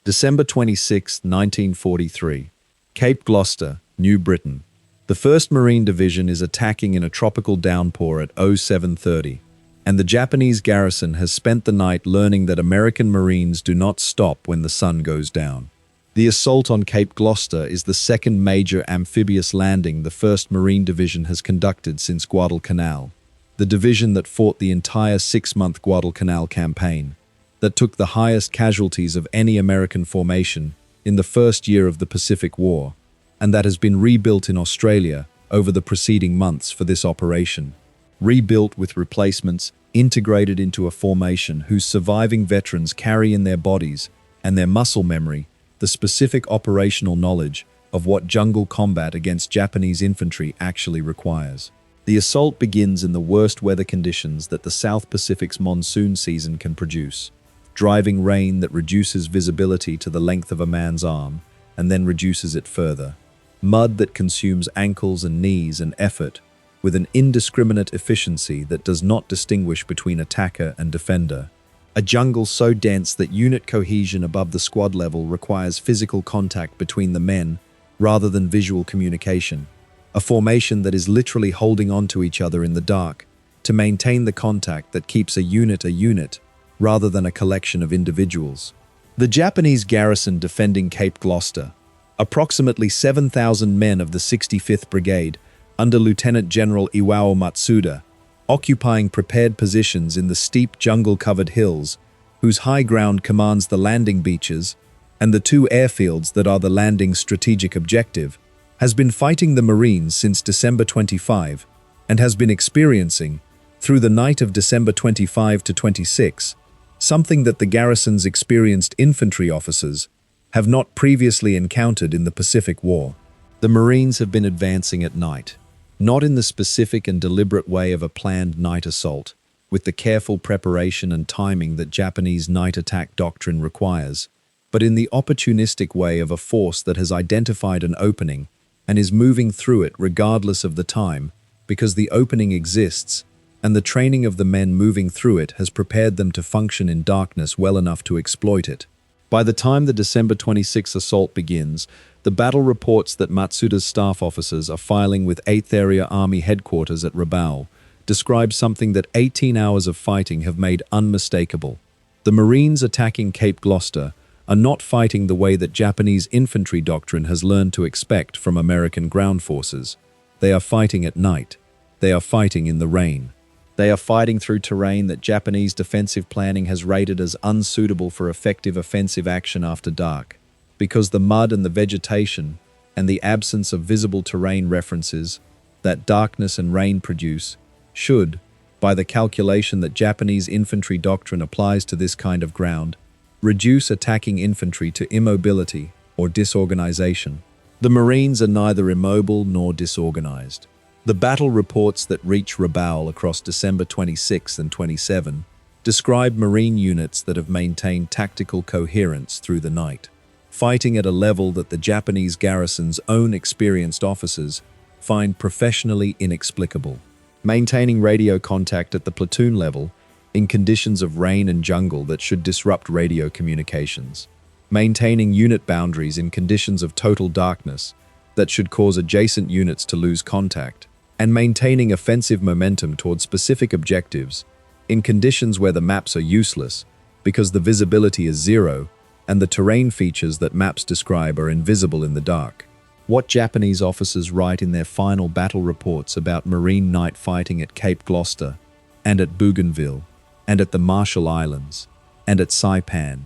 December 26, 1943. Cape Gloucester, New Britain. The 1st Marine Division is attacking in a tropical downpour at 0730, and the Japanese garrison has spent the night learning that American Marines do not stop when the sun goes down. The assault on Cape Gloucester is the 2nd major amphibious landing the 1st Marine Division has conducted since Guadalcanal, the division that fought the entire 6-month Guadalcanal campaign, that took the highest casualties of any American formation in the first year of the Pacific War, and that has been rebuilt in Australia over the preceding months for this operation. Rebuilt with replacements, integrated into a formation whose surviving veterans carry in their bodies and their muscle memory the specific operational knowledge of what jungle combat against Japanese infantry actually requires. The assault begins in the worst weather conditions that the South Pacific's monsoon season can produce. Driving rain that reduces visibility to the length of a man's arm and then reduces it further. Mud that consumes ankles and knees and effort with an indiscriminate efficiency that does not distinguish between attacker and defender. A jungle so dense that unit cohesion above the squad level requires physical contact between the men rather than visual communication. A formation that is literally holding on to each other in the dark to maintain the contact that keeps a unit rather than a collection of individuals. The Japanese garrison defending Cape Gloucester, approximately 7,000 men of the 65th Brigade under Lieutenant General Iwo Matsuda, occupying prepared positions in the steep jungle-covered hills whose high ground commands the landing beaches and the 2 airfields that are the landing's strategic objective, has been fighting the Marines since December 25 and has been experiencing, through the night of December 25 to 26, something that the garrison's experienced infantry officers have not previously encountered in the Pacific War. The Marines have been advancing at night, not in the specific and deliberate way of a planned night assault, with the careful preparation and timing that Japanese night attack doctrine requires, but in the opportunistic way of a force that has identified an opening and is moving through it regardless of the time, because the opening exists, and the training of the men moving through it has prepared them to function in darkness well enough to exploit it. By the time the December 26 assault begins, the battle reports that Matsuda's staff officers are filing with 8th Area Army Headquarters at Rabaul describe something that 18 hours of fighting have made unmistakable. The Marines attacking Cape Gloucester are not fighting the way that Japanese infantry doctrine has learned to expect from American ground forces. They are fighting at night. They are fighting in the rain. They are fighting through terrain that Japanese defensive planning has rated as unsuitable for effective offensive action after dark, because the mud and the vegetation and the absence of visible terrain references that darkness and rain produce should, by the calculation that Japanese infantry doctrine applies to this kind of ground, reduce attacking infantry to immobility or disorganization. The Marines are neither immobile nor disorganized. The battle reports that reach Rabaul across December 26 and 27 describe Marine units that have maintained tactical coherence through the night, fighting at a level that the Japanese garrison's own experienced officers find professionally inexplicable, maintaining radio contact at the platoon level in conditions of rain and jungle that should disrupt radio communications, maintaining unit boundaries in conditions of total darkness that should cause adjacent units to lose contact, and maintaining offensive momentum towards specific objectives in conditions where the maps are useless because the visibility is zero and the terrain features that maps describe are invisible in the dark. What Japanese officers write in their final battle reports about Marine night fighting at Cape Gloucester and at Bougainville and at the Marshall Islands and at Saipan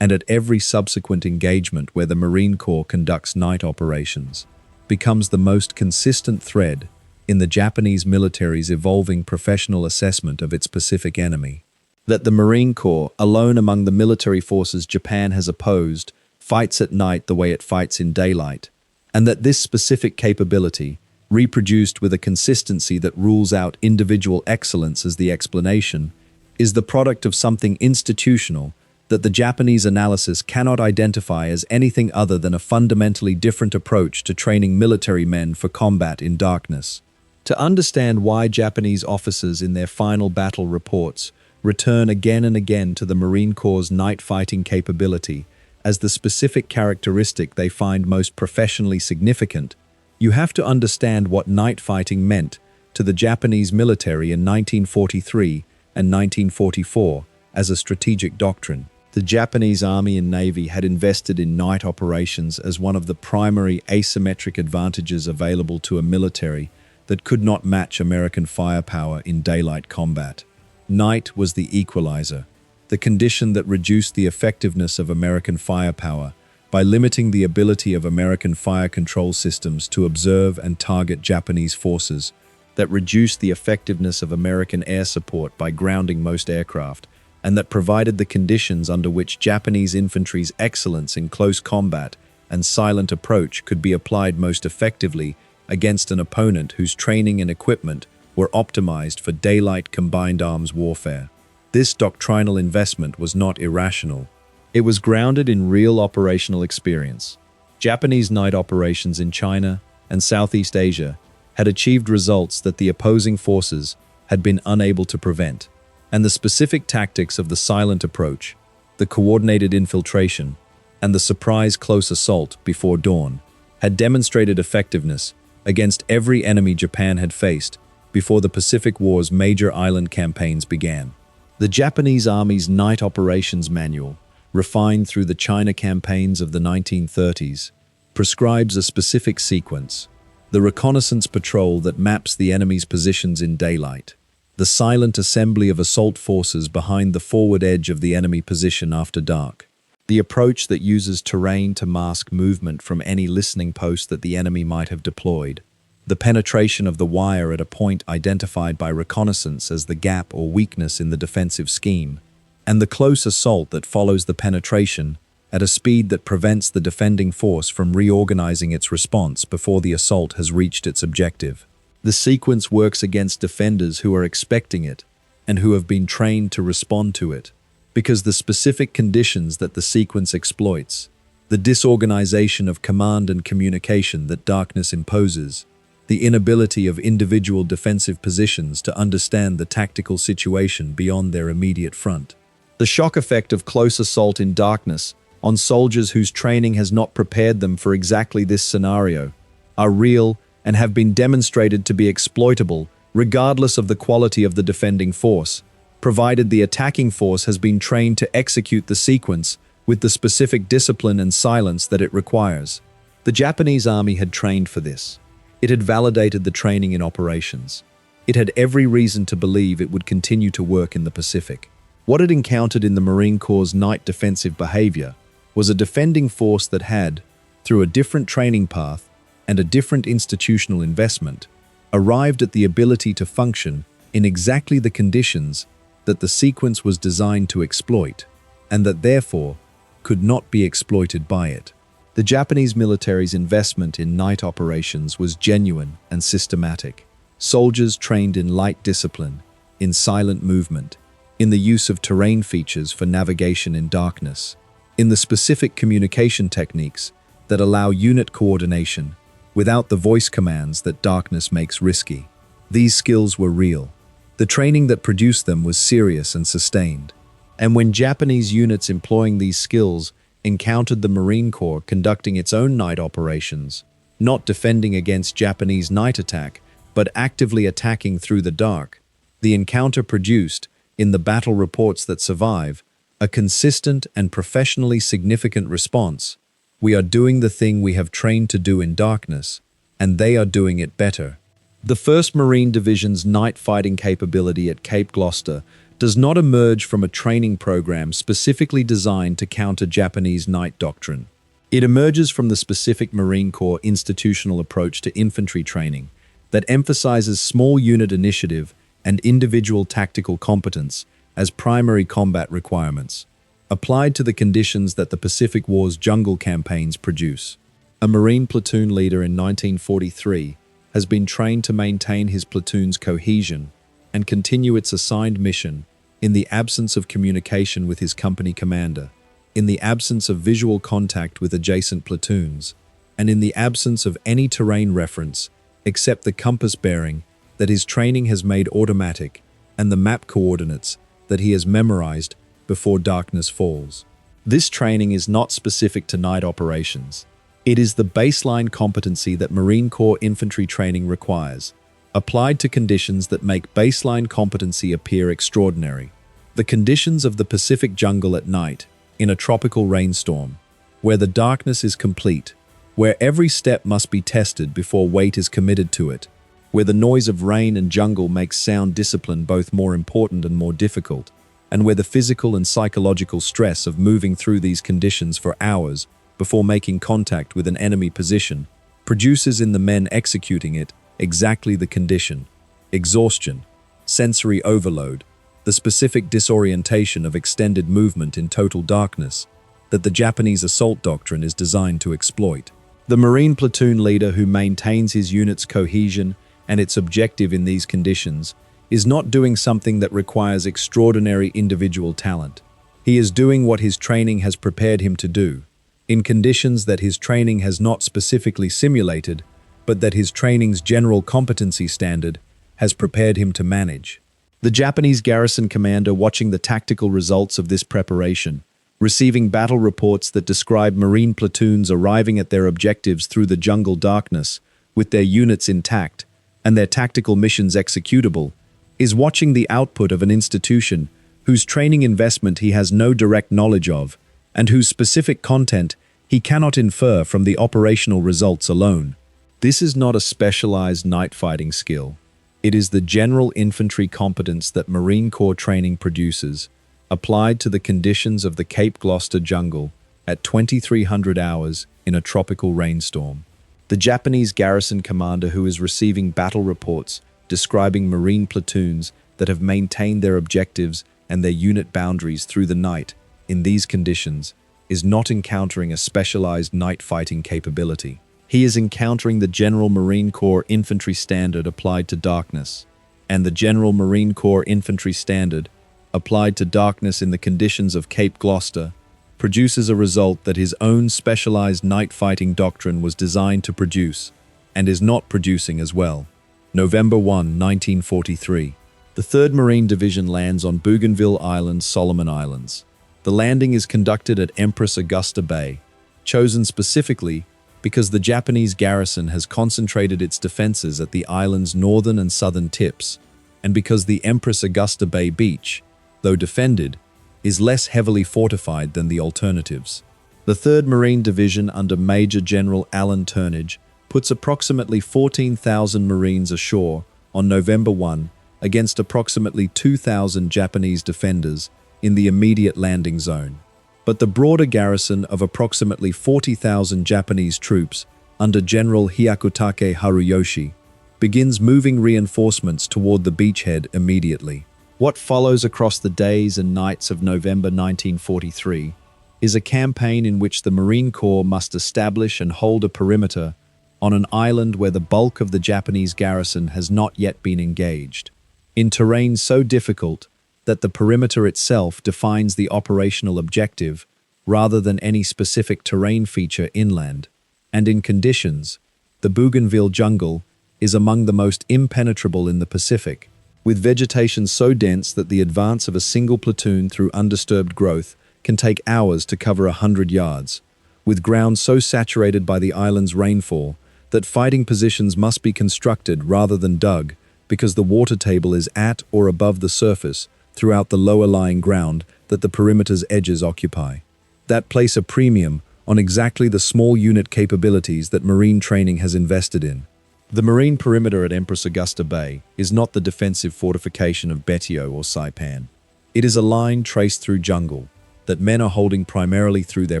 and at every subsequent engagement where the Marine Corps conducts night operations becomes the most consistent thread in the Japanese military's evolving professional assessment of its Pacific enemy. That the Marine Corps, alone among the military forces Japan has opposed, fights at night the way it fights in daylight, and that this specific capability, reproduced with a consistency that rules out individual excellence as the explanation, is the product of something institutional that the Japanese analysis cannot identify as anything other than a fundamentally different approach to training military men for combat in darkness. To understand why Japanese officers in their final battle reports return again and again to the Marine Corps' night fighting capability as the specific characteristic they find most professionally significant, you have to understand what night fighting meant to the Japanese military in 1943 and 1944 as a strategic doctrine. The Japanese Army and Navy had invested in night operations as one of the primary asymmetric advantages available to a military that could not match American firepower in daylight combat. Night was the equalizer, the condition that reduced the effectiveness of American firepower by limiting the ability of American fire control systems to observe and target Japanese forces, that reduced the effectiveness of American air support by grounding most aircraft, and that provided the conditions under which Japanese infantry's excellence in close combat and silent approach could be applied most effectively against an opponent whose training and equipment were optimized for daylight combined arms warfare. This doctrinal investment was not irrational. It was grounded in real operational experience. Japanese night operations in China and Southeast Asia had achieved results that the opposing forces had been unable to prevent, and the specific tactics of the silent approach, the coordinated infiltration, and the surprise close assault before dawn had demonstrated effectiveness against every enemy Japan had faced before the Pacific War's major island campaigns began. The Japanese Army's Night Operations Manual, refined through the China campaigns of the 1930s, prescribes a specific sequence: the reconnaissance patrol that maps the enemy's positions in daylight, the silent assembly of assault forces behind the forward edge of the enemy position after dark, the approach that uses terrain to mask movement from any listening post that the enemy might have deployed, the penetration of the wire at a point identified by reconnaissance as the gap or weakness in the defensive scheme, and the close assault that follows the penetration at a speed that prevents the defending force from reorganizing its response before the assault has reached its objective. The sequence works against defenders who are expecting it and who have been trained to respond to it, because the specific conditions that the sequence exploits, the disorganization of command and communication that darkness imposes, the inability of individual defensive positions to understand the tactical situation beyond their immediate front, the shock effect of close assault in darkness on soldiers whose training has not prepared them for exactly this scenario, are real and have been demonstrated to be exploitable regardless of the quality of the defending force, provided the attacking force has been trained to execute the sequence with the specific discipline and silence that it requires. The Japanese Army had trained for this. It had validated the training in operations. It had every reason to believe it would continue to work in the Pacific. What it encountered in the Marine Corps' night defensive behavior was a defending force that had, through a different training path and a different institutional investment, arrived at the ability to function in exactly the conditions that the sequence was designed to exploit, and that therefore could not be exploited by it. The Japanese military's investment in night operations was genuine and systematic. Soldiers trained in light discipline, in silent movement, in the use of terrain features for navigation in darkness, in the specific communication techniques that allow unit coordination without the voice commands that darkness makes risky. These skills were real. The training that produced them was serious and sustained. And when Japanese units employing these skills encountered the Marine Corps conducting its own night operations, not defending against Japanese night attack, but actively attacking through the dark, the encounter produced, in the battle reports that survive, a consistent and professionally significant response. We are doing the thing we have trained to do in darkness, and they are doing it better. The 1st Marine Division's night fighting capability at Cape Gloucester does not emerge from a training program specifically designed to counter Japanese night doctrine. It emerges from the specific Marine Corps institutional approach to infantry training that emphasizes small unit initiative and individual tactical competence as primary combat requirements, applied to the conditions that the Pacific War's jungle campaigns produce. A Marine platoon leader in 1943 has been trained to maintain his platoon's cohesion and continue its assigned mission in the absence of communication with his company commander, in the absence of visual contact with adjacent platoons, and in the absence of any terrain reference except the compass bearing that his training has made automatic and the map coordinates that he has memorized before darkness falls. This training is not specific to night operations. It is the baseline competency that Marine Corps infantry training requires, applied to conditions that make baseline competency appear extraordinary. The conditions of the Pacific jungle at night, in a tropical rainstorm, where the darkness is complete, where every step must be tested before weight is committed to it, where the noise of rain and jungle makes sound discipline both more important and more difficult, and where the physical and psychological stress of moving through these conditions for hours before making contact with an enemy position produces in the men executing it exactly the condition: exhaustion, sensory overload, the specific disorientation of extended movement in total darkness that the Japanese assault doctrine is designed to exploit. The Marine platoon leader who maintains his unit's cohesion and its objective in these conditions is not doing something that requires extraordinary individual talent. He is doing what his training has prepared him to do, in conditions that his training has not specifically simulated, but that his training's general competency standard has prepared him to manage. The Japanese garrison commander, watching the tactical results of this preparation, receiving battle reports that describe Marine platoons arriving at their objectives through the jungle darkness, with their units intact and their tactical missions executable, is watching the output of an institution whose training investment he has no direct knowledge of, and whose specific content he cannot infer from the operational results alone. This is not a specialized night fighting skill. It is the general infantry competence that Marine Corps training produces, applied to the conditions of the Cape Gloucester jungle at 2300 hours in a tropical rainstorm. The Japanese garrison commander who is receiving battle reports describing Marine platoons that have maintained their objectives and their unit boundaries through the night in these conditions is not encountering a specialized night fighting capability. He is encountering the General Marine Corps Infantry Standard applied to darkness, and the General Marine Corps Infantry Standard applied to darkness in the conditions of Cape Gloucester produces a result that his own specialized night fighting doctrine was designed to produce, and is not producing as well. November 1, 1943. The 3rd Marine Division lands on Bougainville Island, Solomon Islands. The landing is conducted at Empress Augusta Bay, chosen specifically because the Japanese garrison has concentrated its defenses at the island's northern and southern tips, and because the Empress Augusta Bay beach, though defended, is less heavily fortified than the alternatives. The 3rd Marine Division under Major General Alan Turnage puts approximately 14,000 Marines ashore on November 1 against approximately 2,000 Japanese defenders in the immediate landing zone. But the broader garrison of approximately 40,000 Japanese troops under General Hyakutake Haruyoshi begins moving reinforcements toward the beachhead immediately. What follows across the days and nights of November 1943 is a campaign in which the Marine Corps must establish and hold a perimeter on an island where the bulk of the Japanese garrison has not yet been engaged, in terrain so difficult that the perimeter itself defines the operational objective rather than any specific terrain feature inland, and in conditions, the Bougainville jungle is among the most impenetrable in the Pacific, with vegetation so dense that the advance of a single platoon through undisturbed growth can take hours to cover 100 yards, with ground so saturated by the island's rainfall that fighting positions must be constructed rather than dug because the water table is at or above the surface throughout the lower-lying ground that the perimeter's edges occupy. That place a premium on exactly the small unit capabilities that Marine training has invested in. The Marine perimeter at Empress Augusta Bay is not the defensive fortification of Betio or Saipan. It is a line traced through jungle that men are holding primarily through their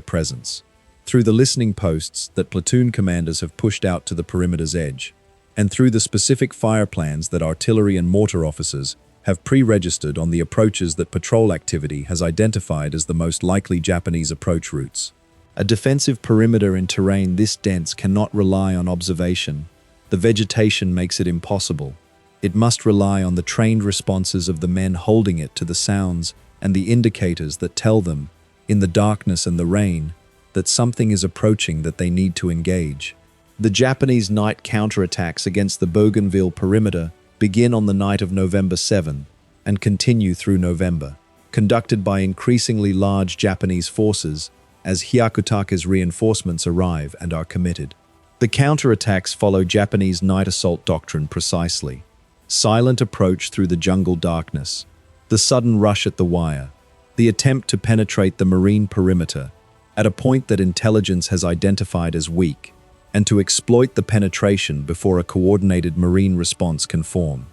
presence, through the listening posts that platoon commanders have pushed out to the perimeter's edge, and through the specific fire plans that artillery and mortar officers have pre-registered on the approaches that patrol activity has identified as the most likely Japanese approach routes. A defensive perimeter in terrain this dense cannot rely on observation. The vegetation makes it impossible. It must rely on the trained responses of the men holding it to the sounds and the indicators that tell them, in the darkness and the rain, that something is approaching that they need to engage. The Japanese night counterattacks against the Bougainville perimeter begin on the night of November 7 and continue through November. conducted by increasingly large Japanese forces as Hyakutake's reinforcements arrive and are committed. The counterattacks follow Japanese night assault doctrine precisely. Silent approach through the jungle darkness, the sudden rush at the wire, the attempt to penetrate the marine perimeter at a point that intelligence has identified as weak, and to exploit the penetration before a coordinated marine response can form.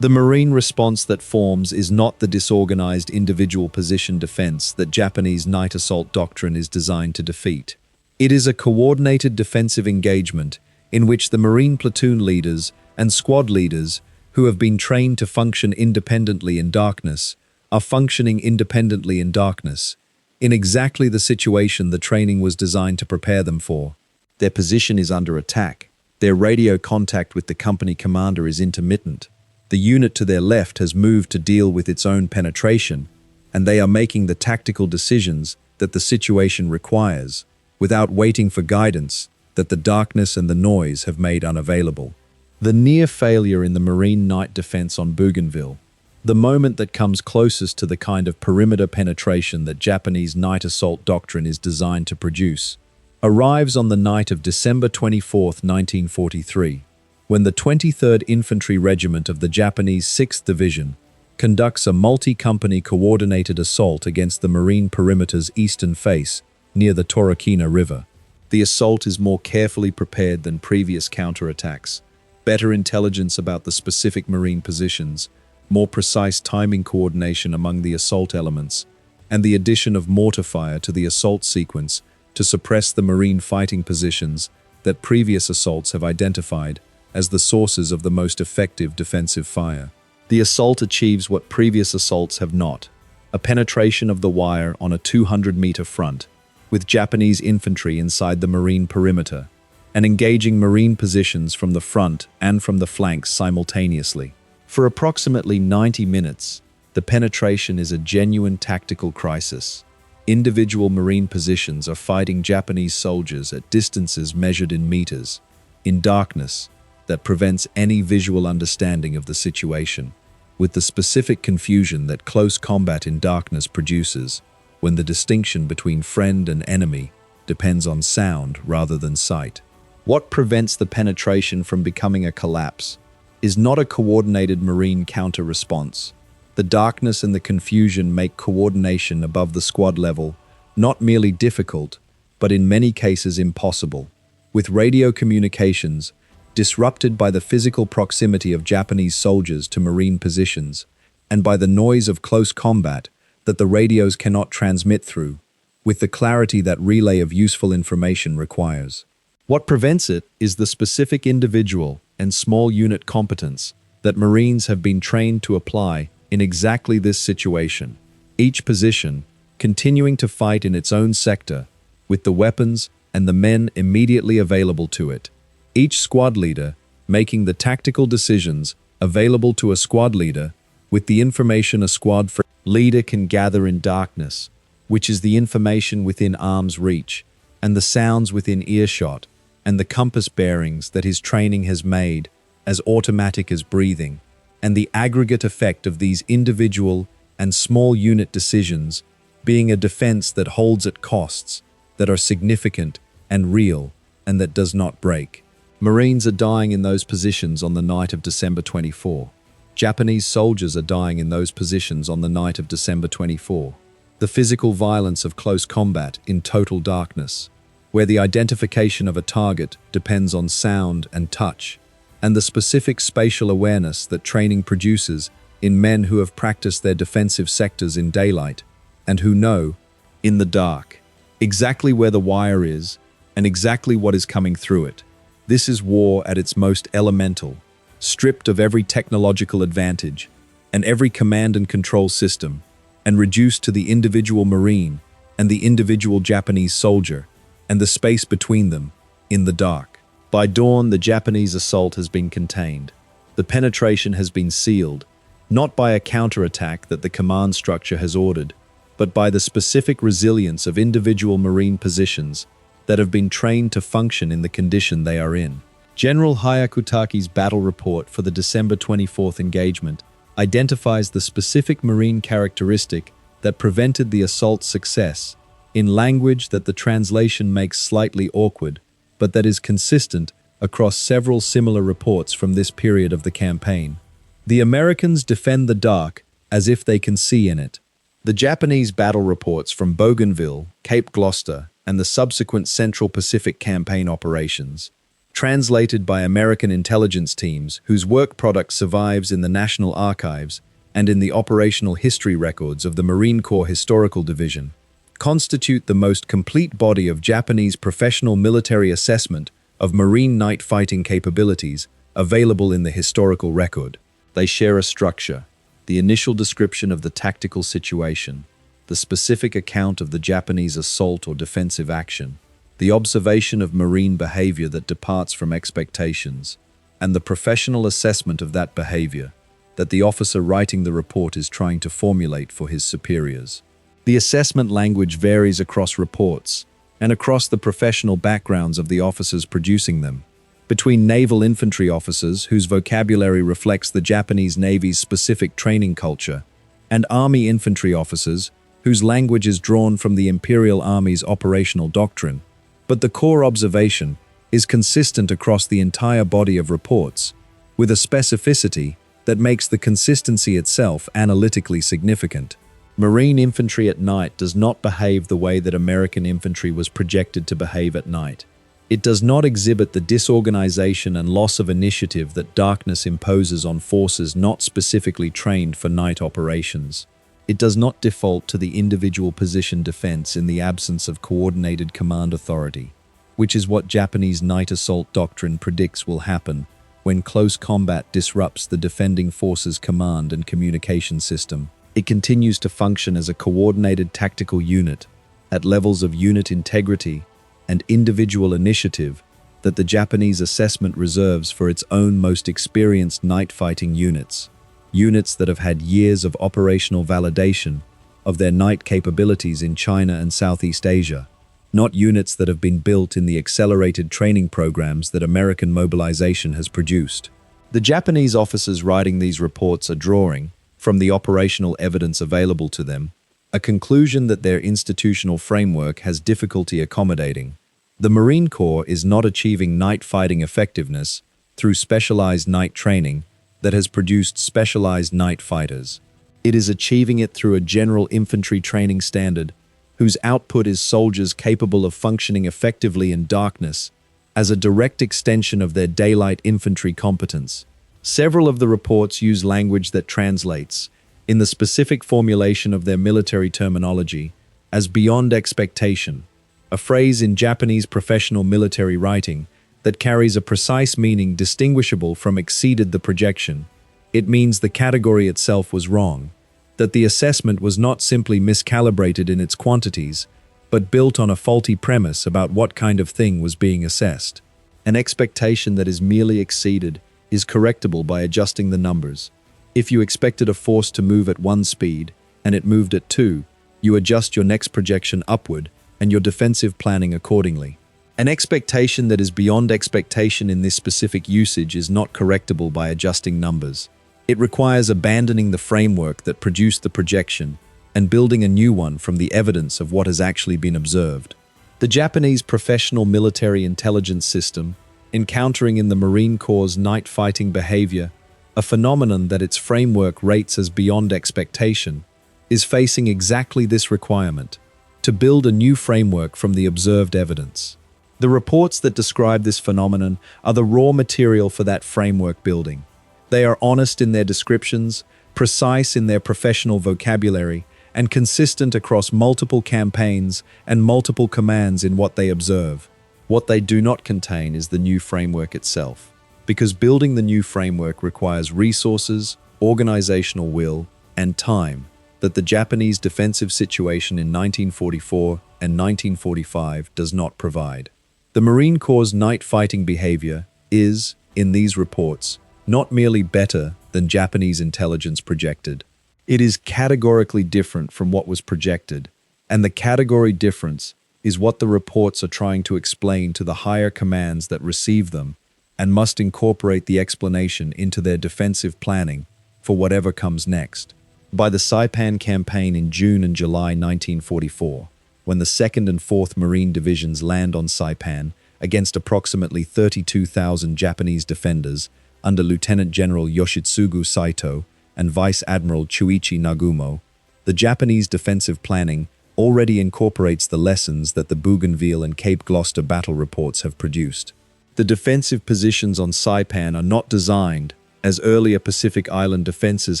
The marine response that forms is not the disorganized individual position defense that Japanese night assault doctrine is designed to defeat. It is a coordinated defensive engagement in which the marine platoon leaders and squad leaders, who have been trained to function independently in darkness, are functioning independently in darkness, in exactly the situation the training was designed to prepare them for. Their position is under attack. Their radio contact with the company commander is intermittent. The unit to their left has moved to deal with its own penetration, and they are making the tactical decisions that the situation requires, without waiting for guidance that the darkness and the noise have made unavailable. The near failure in the Marine night defense on Bougainville, the moment that comes closest to the kind of perimeter penetration that Japanese night assault doctrine is designed to produce, arrives on the night of December 24, 1943. When the 23rd Infantry Regiment of the Japanese 6th Division conducts a multi-company coordinated assault against the marine perimeter's eastern face near the Torokina River. The assault is more carefully prepared than previous counterattacks, better intelligence about the specific marine positions, more precise timing coordination among the assault elements, and the addition of mortar fire to the assault sequence to suppress the marine fighting positions that previous assaults have identified as the sources of the most effective defensive fire. The assault achieves what previous assaults have not: a penetration of the wire on a 200-meter front, with Japanese infantry inside the marine perimeter, and engaging marine positions from the front and from the flanks simultaneously. For approximately 90 minutes, the penetration is a genuine tactical crisis. Individual marine positions are fighting Japanese soldiers at distances measured in meters, in darkness that prevents any visual understanding of the situation, with the specific confusion that close combat in darkness produces, when the distinction between friend and enemy depends on sound rather than sight. What prevents the penetration from becoming a collapse is not a coordinated marine counter-response. The darkness and the confusion make coordination above the squad level not merely difficult, but in many cases impossible. With radio communications disrupted by the physical proximity of Japanese soldiers to marine positions, and by the noise of close combat that the radios cannot transmit through, with the clarity that relay of useful information requires. What prevents it is the specific individual and small unit competence that Marines have been trained to apply in exactly this situation, each position continuing to fight in its own sector, with the weapons and the men immediately available to it. Each squad leader making the tactical decisions available to a squad leader with the information a squad leader can gather in darkness, which is the information within arm's reach, and the sounds within earshot, and the compass bearings that his training has made as automatic as breathing, and the aggregate effect of these individual and small unit decisions being a defense that holds at costs that are significant and real and that does not break. Marines are dying in those positions on the night of December 24. Japanese soldiers are dying in those positions on the night of December 24. The physical violence of close combat in total darkness, where the identification of a target depends on sound and touch, and the specific spatial awareness that training produces in men who have practiced their defensive sectors in daylight, and who know, in the dark, exactly where the wire is and exactly what is coming through it. This is war at its most elemental, stripped of every technological advantage and every command and control system, and reduced to the individual Marine and the individual Japanese soldier, and the space between them, in the dark. By dawn, the Japanese assault has been contained. The penetration has been sealed, not by a counterattack that the command structure has ordered, but by the specific resilience of individual Marine positions that have been trained to function in the condition they are in. General Hyakutake's battle report for the December 24th engagement identifies the specific Marine characteristic that prevented the assault's success, in language that the translation makes slightly awkward, but that is consistent across several similar reports from this period of the campaign. The Americans defend the dark as if they can see in it. The Japanese battle reports from Bougainville, Cape Gloucester, and the subsequent Central Pacific Campaign operations, translated by American intelligence teams whose work product survives in the National Archives and in the operational history records of the Marine Corps Historical Division, constitute the most complete body of Japanese professional military assessment of marine night fighting capabilities available in the historical record. They share a structure: the initial description of the tactical situation, the specific account of the Japanese assault or defensive action, the observation of marine behavior that departs from expectations, and the professional assessment of that behavior that the officer writing the report is trying to formulate for his superiors. The assessment language varies across reports and across the professional backgrounds of the officers producing them. Between naval infantry officers, whose vocabulary reflects the Japanese Navy's specific training culture, and Army infantry officers, whose language is drawn from the Imperial Army's operational doctrine. But the core observation is consistent across the entire body of reports, with a specificity that makes the consistency itself analytically significant. Marine infantry at night does not behave the way that American infantry was projected to behave at night. It does not exhibit the disorganization and loss of initiative that darkness imposes on forces not specifically trained for night operations. It does not default to the individual position defense in the absence of coordinated command authority, which is what Japanese night assault doctrine predicts will happen when close combat disrupts the defending force's command and communication system. It continues to function as a coordinated tactical unit at levels of unit integrity and individual initiative that the Japanese assessment reserves for its own most experienced night fighting units, units that have had years of operational validation of their night capabilities in China and Southeast Asia, not units that have been built in the accelerated training programs that American mobilization has produced. The Japanese officers writing these reports are drawing, from the operational evidence available to them, a conclusion that their institutional framework has difficulty accommodating. The Marine Corps is not achieving night fighting effectiveness through specialized night training that has produced specialized night fighters. It is achieving it through a general infantry training standard whose output is soldiers capable of functioning effectively in darkness as a direct extension of their daylight infantry competence. Several of the reports use language that translates, in the specific formulation of their military terminology, as beyond expectation, a phrase in Japanese professional military writing that carries a precise meaning distinguishable from exceeded the projection. It means the category itself was wrong, that the assessment was not simply miscalibrated in its quantities, but built on a faulty premise about what kind of thing was being assessed. An expectation that is merely exceeded is correctable by adjusting the numbers. If you expected a force to move at 1 speed and it moved at 2, you adjust your next projection upward and your defensive planning accordingly. An expectation that is beyond expectation in this specific usage is not correctable by adjusting numbers. It requires abandoning the framework that produced the projection and building a new one from the evidence of what has actually been observed. The Japanese professional military intelligence system, encountering in the Marine Corps' night fighting behavior a phenomenon that its framework rates as beyond expectation, is facing exactly this requirement: to build a new framework from the observed evidence. The reports that describe this phenomenon are the raw material for that framework building. They are honest in their descriptions, precise in their professional vocabulary, and consistent across multiple campaigns and multiple commands in what they observe. What they do not contain is the new framework itself, because building the new framework requires resources, organizational will, and time that the Japanese defensive situation in 1944 and 1945 does not provide. The Marine Corps' night fighting behavior is, in these reports, not merely better than Japanese intelligence projected. It is categorically different from what was projected, and the category difference is what the reports are trying to explain to the higher commands that receive them and must incorporate the explanation into their defensive planning for whatever comes next. By the Saipan campaign in June and July 1944, when the 2nd and 4th Marine Divisions land on Saipan against approximately 32,000 Japanese defenders under Lieutenant General Yoshitsugu Saito and Vice Admiral Chuichi Nagumo, the Japanese defensive planning already incorporates the lessons that the Bougainville and Cape Gloucester battle reports have produced. The defensive positions on Saipan are not designed, as earlier Pacific Island defenses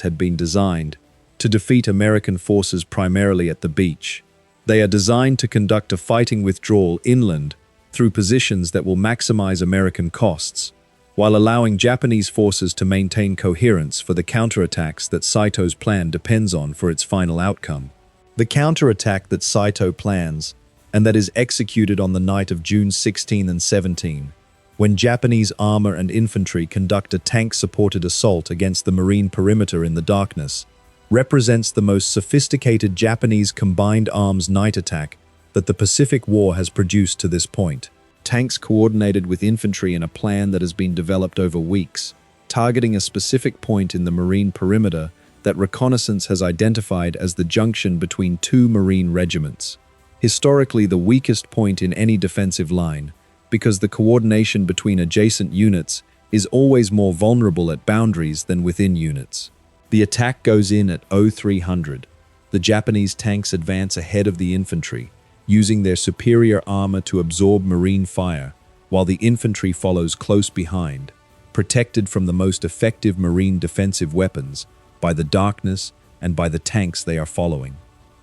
had been designed, to defeat American forces primarily at the beach. They are designed to conduct a fighting withdrawal inland through positions that will maximize American costs, while allowing Japanese forces to maintain coherence for the counterattacks that Saito's plan depends on for its final outcome. The counterattack that Saito plans, and that is executed on the night of June 16 and 17, when Japanese armor and infantry conduct a tank-supported assault against the marine perimeter in the darkness, represents the most sophisticated Japanese combined arms night attack that the Pacific War has produced to this point. Tanks coordinated with infantry in a plan that has been developed over weeks, targeting a specific point in the marine perimeter that reconnaissance has identified as the junction between two marine regiments. Historically the weakest point in any defensive line, because the coordination between adjacent units is always more vulnerable at boundaries than within units. The attack goes in at 0300. The Japanese tanks advance ahead of the infantry, using their superior armor to absorb marine fire, while the infantry follows close behind, protected from the most effective marine defensive weapons by the darkness and by the tanks they are following.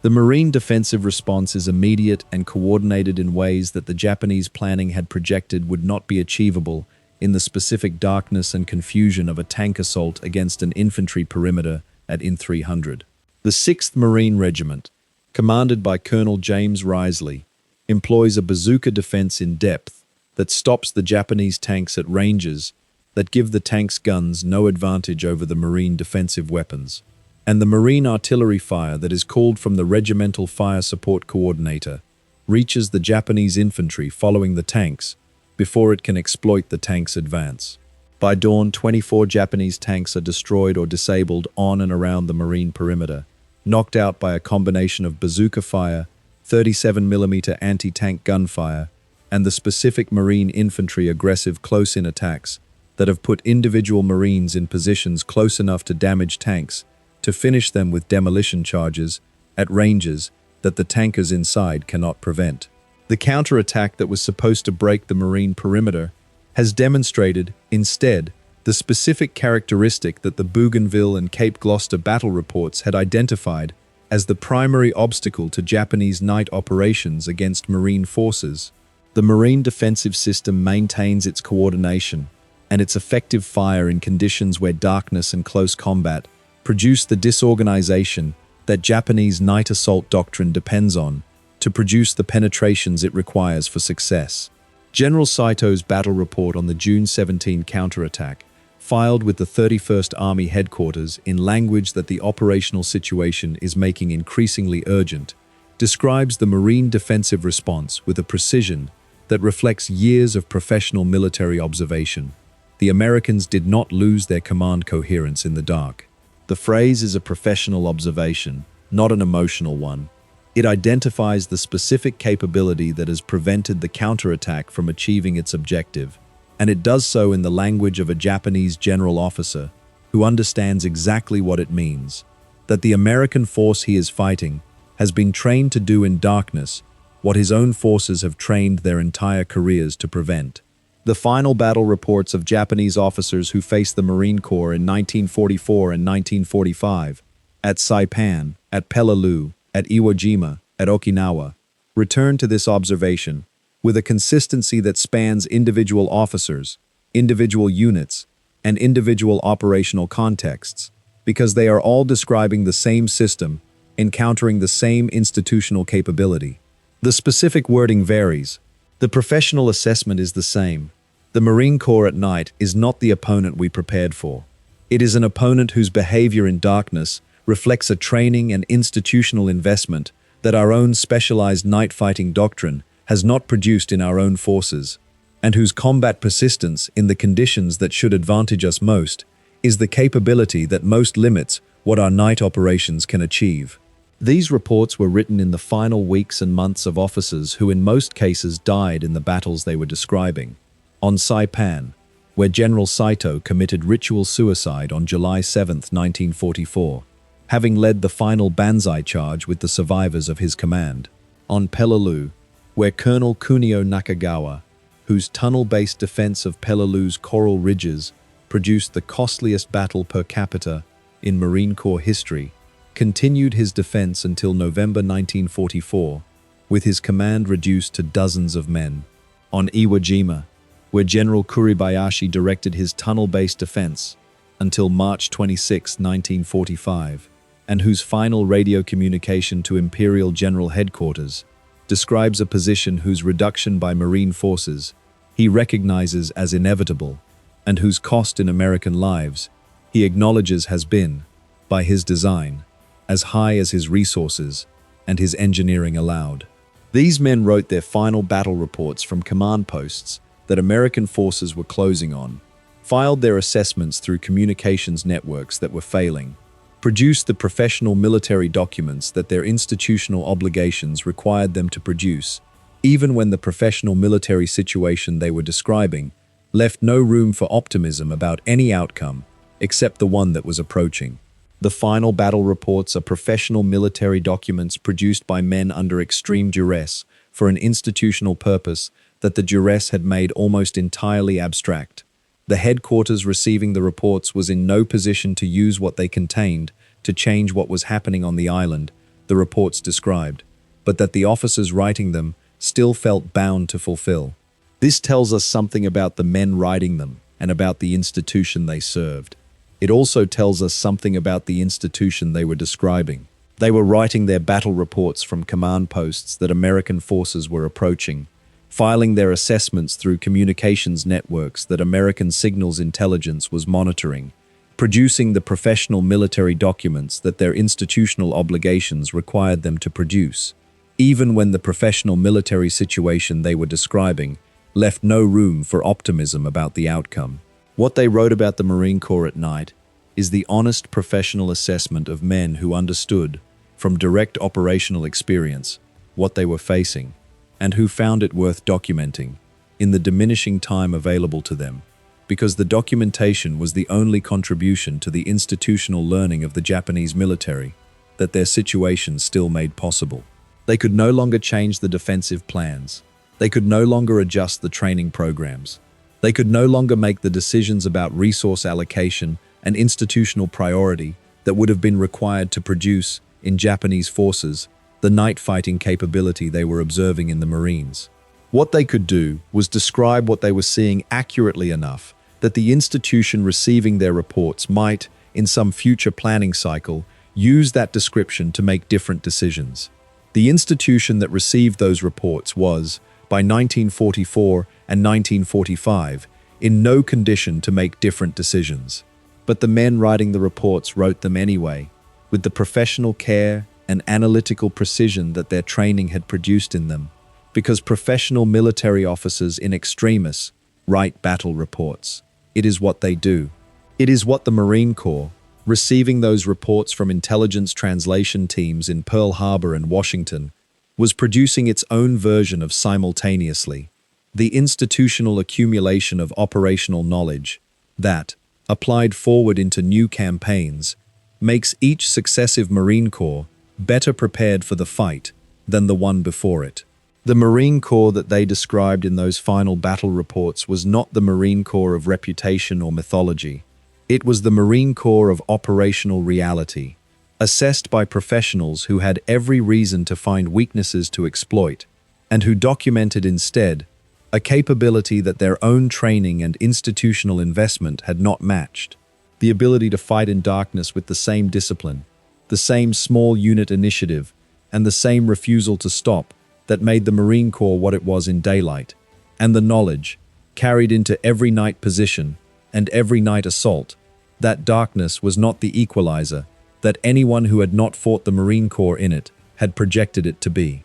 The marine defensive response is immediate and coordinated in ways that the Japanese planning had projected would not be achievable in the specific darkness and confusion of a tank assault against an infantry perimeter at in 300. The 6th Marine Regiment, commanded by Colonel James Risley, employs a bazooka defense in depth that stops the Japanese tanks at ranges that give the tanks' guns no advantage over the marine defensive weapons, and the marine artillery fire that is called from the Regimental Fire Support Coordinator reaches the Japanese infantry following the tanks before it can exploit the tanks' advance. By dawn, 24 Japanese tanks are destroyed or disabled on and around the marine perimeter, knocked out by a combination of bazooka fire, 37mm anti-tank gunfire, and the specific marine infantry aggressive close-in attacks that have put individual Marines in positions close enough to damage tanks to finish them with demolition charges at ranges that the tankers inside cannot prevent. The counterattack that was supposed to break the marine perimeter has demonstrated, instead, the specific characteristic that the Bougainville and Cape Gloucester battle reports had identified as the primary obstacle to Japanese night operations against marine forces. The marine defensive system maintains its coordination and its effective fire in conditions where darkness and close combat produce the disorganization that Japanese night assault doctrine depends on to produce the penetrations it requires for success. General Saito's battle report on the June 17 counterattack, filed with the 31st Army Headquarters in language that the operational situation is making increasingly urgent, describes the Marine defensive response with a precision that reflects years of professional military observation. The Americans did not lose their command coherence in the dark. The phrase is a professional observation, not an emotional one. It identifies the specific capability that has prevented the counterattack from achieving its objective, and it does so in the language of a Japanese general officer who understands exactly what it means, that the American force he is fighting has been trained to do in darkness what his own forces have trained their entire careers to prevent. The final battle reports of Japanese officers who faced the Marine Corps in 1944 and 1945, at Saipan, at Peleliu, at Iwo Jima, at Okinawa, return to this observation with a consistency that spans individual officers, individual units, and individual operational contexts, because they are all describing the same system, encountering the same institutional capability. The specific wording varies. The professional assessment is the same. The Marine Corps at night is not the opponent we prepared for. It is an opponent whose behavior in darkness reflects a training and institutional investment that our own specialized night fighting doctrine has not produced in our own forces, and whose combat persistence in the conditions that should advantage us most is the capability that most limits what our night operations can achieve. These reports were written in the final weeks and months of officers who in most cases died in the battles they were describing. On Saipan, where General Saito committed ritual suicide on July 7, 1944, having led the final Banzai charge with the survivors of his command. On Peleliu, where Colonel Kunio Nakagawa, whose tunnel-based defense of Peleliu's coral ridges produced the costliest battle per capita in Marine Corps history, continued his defense until November 1944, with his command reduced to dozens of men. On Iwo Jima, where General Kuribayashi directed his tunnel-based defense until March 26, 1945, and whose final radio communication to Imperial General Headquarters describes a position whose reduction by Marine forces he recognizes as inevitable, and whose cost in American lives he acknowledges has been, by his design, as high as his resources and his engineering allowed. These men wrote their final battle reports from command posts that American forces were closing on, filed their assessments through communications networks that were failing, produced the professional military documents that their institutional obligations required them to produce, even when the professional military situation they were describing left no room for optimism about any outcome except the one that was approaching. The final battle reports are professional military documents produced by men under extreme duress for an institutional purpose that the duress had made almost entirely abstract. The headquarters receiving the reports was in no position to use what they contained to change what was happening on the island, the reports described, but that the officers writing them still felt bound to fulfill. This tells us something about the men writing them and about the institution they served. It also tells us something about the institution they were describing. They were writing their battle reports from command posts that American forces were approaching, filing their assessments through communications networks that American signals intelligence was monitoring, producing the professional military documents that their institutional obligations required them to produce, even when the professional military situation they were describing left no room for optimism about the outcome. What they wrote about the Marine Corps at night is the honest professional assessment of men who understood, from direct operational experience, what they were facing, and who found it worth documenting in the diminishing time available to them, because the documentation was the only contribution to the institutional learning of the Japanese military that their situation still made possible. They could no longer change the defensive plans. They could no longer adjust the training programs. They could no longer make the decisions about resource allocation and institutional priority that would have been required to produce, in Japanese forces, the night fighting capability they were observing in the Marines. What they could do was describe what they were seeing accurately enough that the institution receiving their reports might, in some future planning cycle, use that description to make different decisions. The institution that received those reports was, by 1944 and 1945, in no condition to make different decisions. But the men writing the reports wrote them anyway, with the professional care and analytical precision that their training had produced in them, because professional military officers in extremis write battle reports. It is what they do. It is what the Marine Corps, receiving those reports from intelligence translation teams in Pearl Harbor and Washington, was producing its own version of simultaneously. The institutional accumulation of operational knowledge that, applied forward into new campaigns, makes each successive Marine Corps better prepared for the fight than the one before it. The Marine Corps that they described in those final battle reports was not the Marine Corps of reputation or mythology. It was the Marine Corps of operational reality, assessed by professionals who had every reason to find weaknesses to exploit, and who documented instead a capability that their own training and institutional investment had not matched. The ability to fight in darkness with the same discipline, the same small unit initiative, and the same refusal to stop that made the Marine Corps what it was in daylight, and the knowledge, carried into every night position and every night assault, that darkness was not the equalizer that anyone who had not fought the Marine Corps in it had projected it to be.